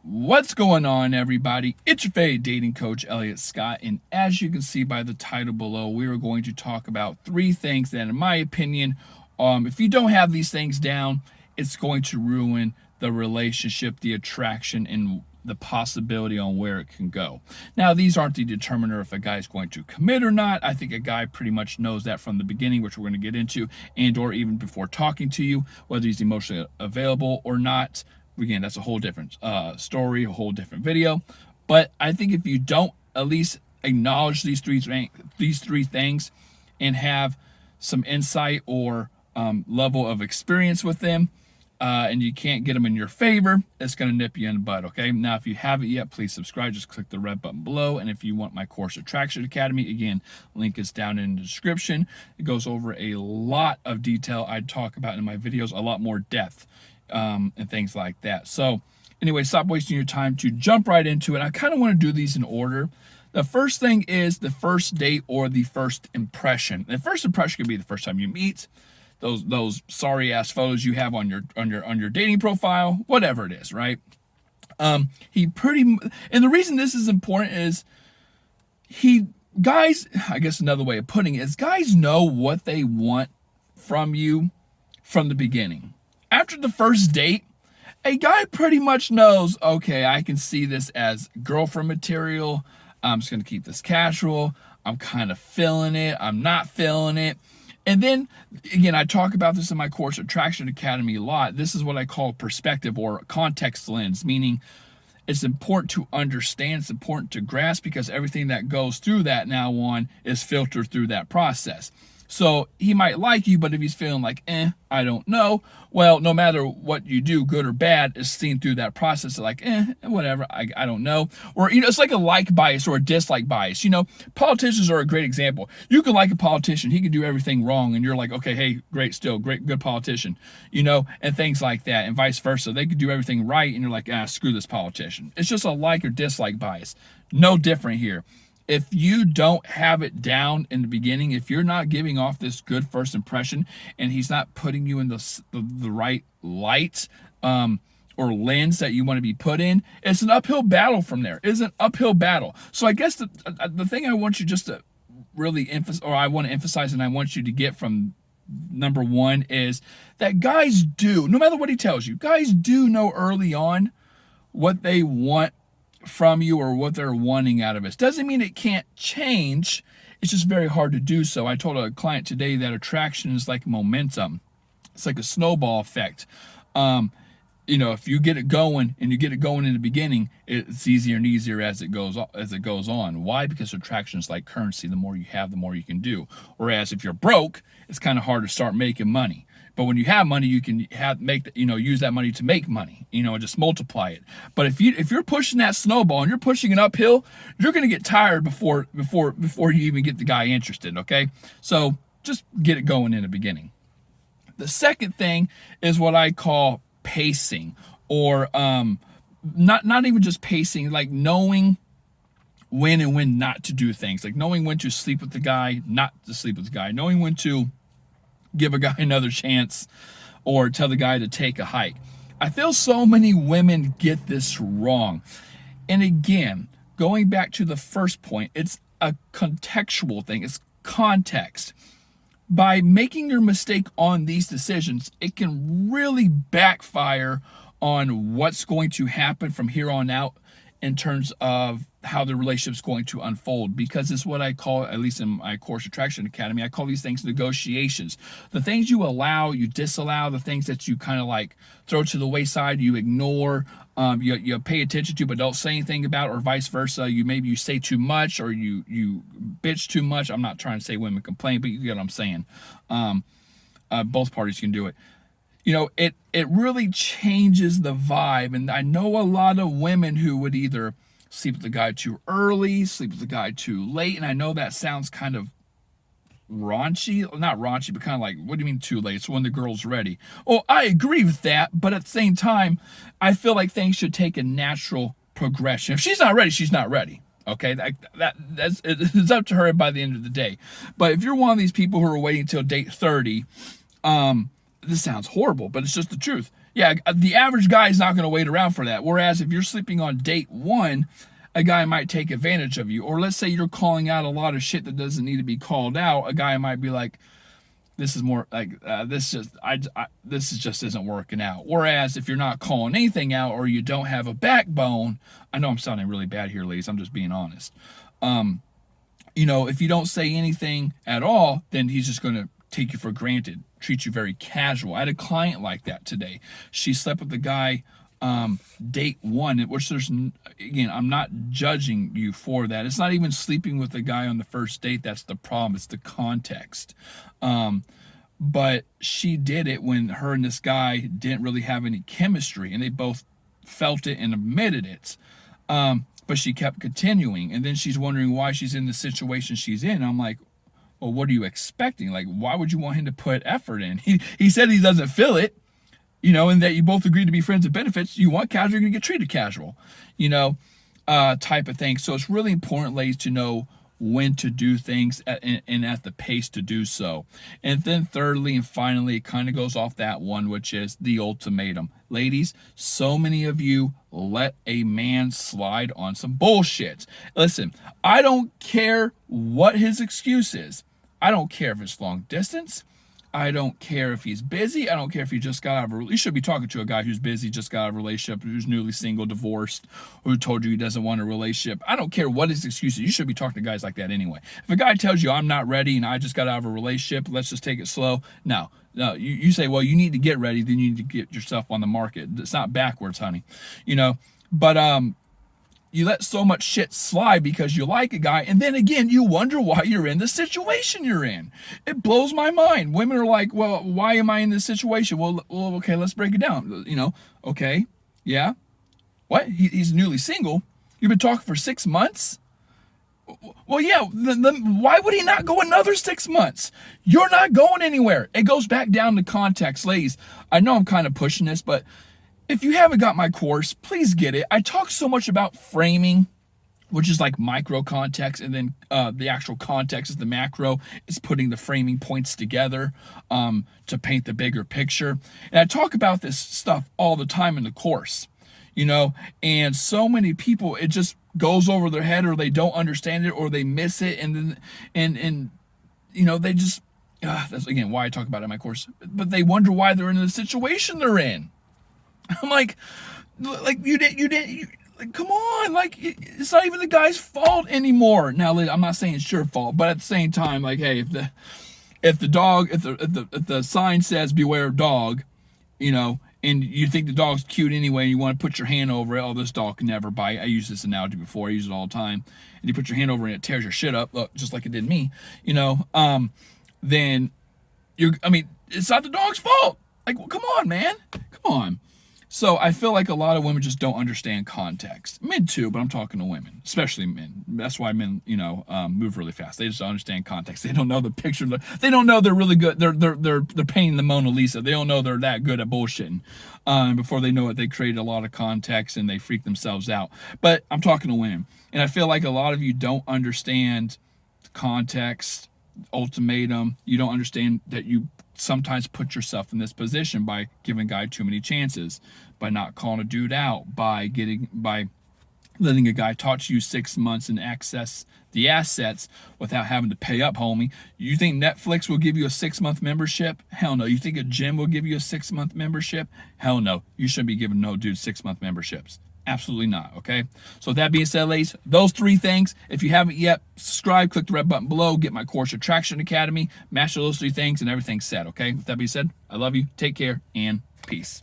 What's going on, everybody? It's your favorite dating coach, Elliot Scott, and as you can see by the title below, we are going to talk about three things that, in my opinion, if you don't have these things down, it's going to ruin the relationship, the attraction, and the possibility on where it can go. Now, these aren't the determiner if a guy is going to commit or not. I think a guy pretty much knows that from the beginning, which we're going to get into, and or even before talking to you, whether he's emotionally available or not. Again, that's a whole different story, a whole different video. But I think if you don't at least acknowledge these three things and have some insight or level of experience with them, and you can't get them in your favor, it's going to nip you in the butt, okay? Now, if you haven't yet, please subscribe. Just click the red button below. And if you want my course, Attraction Academy, again, link is down in the description. It goes over a lot of detail I talk about in my videos, a lot more depth. And things like that. So anyway, stop wasting your time to jump right into it. I kind of want to do these in order. The first thing is the first date or the first impression. The first impression could be the first time you meet, those sorry ass photos you have on your dating profile, whatever it is, right? And the reason this is important is guys, I guess another way of putting it is guys know what they want from you from the beginning. After the first date, a guy pretty much knows, okay, I can see this as girlfriend material. I'm just going to keep this casual. I'm kind of feeling it. I'm not feeling it. And then, again, I talk about this in my course, Attraction Academy, a lot. This is what I call perspective or context lens, meaning it's important to understand, it's important to grasp, because everything that goes through that now on is filtered through that process. So he might like you, but if he's feeling like, I don't know, well, no matter what you do, good or bad, is seen through that process of like, whatever, I don't know. Or, it's like a like bias or a dislike bias. Politicians are a great example. You can like a politician, he can do everything wrong, and you're like, okay, hey, great, still, great, good politician, and things like that, and vice versa. They could do everything right, and you're like, screw this politician. It's just a like or dislike bias. No different here. If you don't have it down in the beginning, if you're not giving off this good first impression and he's not putting you in the right light or lens that you want to be put in, it's an uphill battle from there. It's an uphill battle. So I guess the thing I want you just to really emphasize, or I want to emphasize and I want you to get from number one, is that guys do, no matter what he tells you, guys do know early on what they want from you or what they're wanting out of us. Doesn't mean it can't change. It's just very hard to do so. I told a client today that attraction is like momentum. It's like a snowball effect. If you get it going and you get it going in the beginning, it's easier and easier as it goes on. Why? Because attraction is like currency. The more you have, the more you can do. Whereas if you're broke, it's kind of hard to start making money. But when you have money, you can use that money to make money, and just multiply it. But if you're pushing that snowball and you're pushing it uphill, you're going to get tired before you even get the guy interested. Okay, so just get it going in the beginning. The second thing is what I call pacing, or not even just pacing, like knowing when and when not to do things, like knowing when to sleep with the guy, not to sleep with the guy, knowing when to give a guy another chance or tell the guy to take a hike. I feel so many women get this wrong. And again, going back to the first point, it's a contextual thing. It's context. By making your mistake on these decisions, it can really backfire on what's going to happen from here on out in terms of how the relationship's going to unfold, because it's what I call, at least in my course Attraction Academy, I call these things negotiations. The things you allow, you disallow, the things that you kind of like throw to the wayside, you ignore, you pay attention to but don't say anything about, or vice versa. You say too much, or you bitch too much. I'm not trying to say women complain, but you get what I'm saying. Both parties can do it. It really changes the vibe. And I know a lot of women who would either sleep with the guy too early, sleep with the guy too late. And I know that sounds kind of raunchy, not raunchy, but kind of like, what do you mean too late? It's when the girl's ready. Oh, I agree with that. But at the same time, I feel like things should take a natural progression. If she's not ready, she's not ready. Okay, it's up to her by the end of the day. But if you're one of these people who are waiting until date 30, this sounds horrible, but it's just the truth. Yeah, the average guy is not going to wait around for that. Whereas if you're sleeping on date one, a guy might take advantage of you. Or let's say you're calling out a lot of shit that doesn't need to be called out. A guy might be like, this is more like this is just isn't working out. Whereas if you're not calling anything out or you don't have a backbone, I know I'm sounding really bad here, ladies. I'm just being honest. If you don't say anything at all, then he's just going to take you for granted, treat you very casual. I had a client like that today. She slept with the guy date one, which again, I'm not judging you for that. It's not even sleeping with the guy on the first date that's the problem. It's the context. But she did it when her and this guy didn't really have any chemistry, and they both felt it and admitted it. But she kept continuing, and then she's wondering why she's in the situation she's in. I'm like, well, what are you expecting? Like, why would you want him to put effort in? He said he doesn't feel it, and that you both agreed to be friends with benefits. You want casual, you're going to get treated casual, type of thing. So it's really important, ladies, to know when to do things and at the pace to do so. And then thirdly and finally, it kind of goes off that one, which is the ultimatum. Ladies, so many of you let a man slide on some bullshit. Listen, I don't care what his excuse is. I don't care if it's long distance. I don't care if he's busy. I don't care if he just got out of a relationship. You should be talking to a guy who's busy, just got out of a relationship, who's newly single, divorced, who told you he doesn't want a relationship. I don't care what his excuse is. You should be talking to guys like that anyway. If a guy tells you, I'm not ready and I just got out of a relationship, let's just take it slow. No, you say, well, you need to get ready, then you need to get yourself on the market. It's not backwards, honey. But you let so much shit slide because you like a guy, and then again, you wonder why you're in the situation you're in. It blows my mind. Women are like, well, why am I in this situation? Well, okay, let's break it down. Okay, yeah. What? He's newly single? You've been talking for 6 months? Well, yeah, why would he not go another 6 months? You're not going anywhere. It goes back down to context. Ladies, I know I'm kind of pushing this, but if you haven't got my course, please get it. I talk so much about framing, which is like micro context, and then the actual context is the macro. It's putting the framing points together to paint the bigger picture. And I talk about this stuff all the time in the course, and so many people, it just goes over their head, or they don't understand it, or they miss it, and they just, that's again why I talk about it in my course, but they wonder why they're in the situation they're in. I'm like you didn't, come on, like it's not even the guy's fault anymore. Now, I'm not saying it's your fault, but at the same time, like, hey, if the sign says beware of dog, and you think the dog's cute anyway, and you want to put your hand over it, oh, this dog can never bite. I used this analogy before. I use it all the time. And you put your hand over it and it tears your shit up, just like it did me, then it's not the dog's fault. Like, well, come on, man. Come on. So I feel like a lot of women just don't understand context. Men too, but I'm talking to women, especially men. That's why men, move really fast. They just don't understand context. They don't know the picture. They don't know they're really good. They're painting the Mona Lisa. They don't know they're that good at bullshitting. Before they know it, they create a lot of context and they freak themselves out. But I'm talking to women, and I feel like a lot of you don't understand context, ultimatum. You don't understand that you sometimes put yourself in this position by giving a guy too many chances, by not calling a dude out, by letting a guy talk to you 6 months and access the assets without having to pay up, homie. You think Netflix will give you a 6-month membership? Hell no. You think a gym will give you a 6-month membership? Hell no. You shouldn't be giving no dude 6-month memberships. Absolutely not, okay? So with that being said, ladies, those 3 things, if you haven't yet, subscribe, click the red button below, get my course, Attraction Academy, master those 3 things, and everything's set, okay? With that being said, I love you, take care, and peace.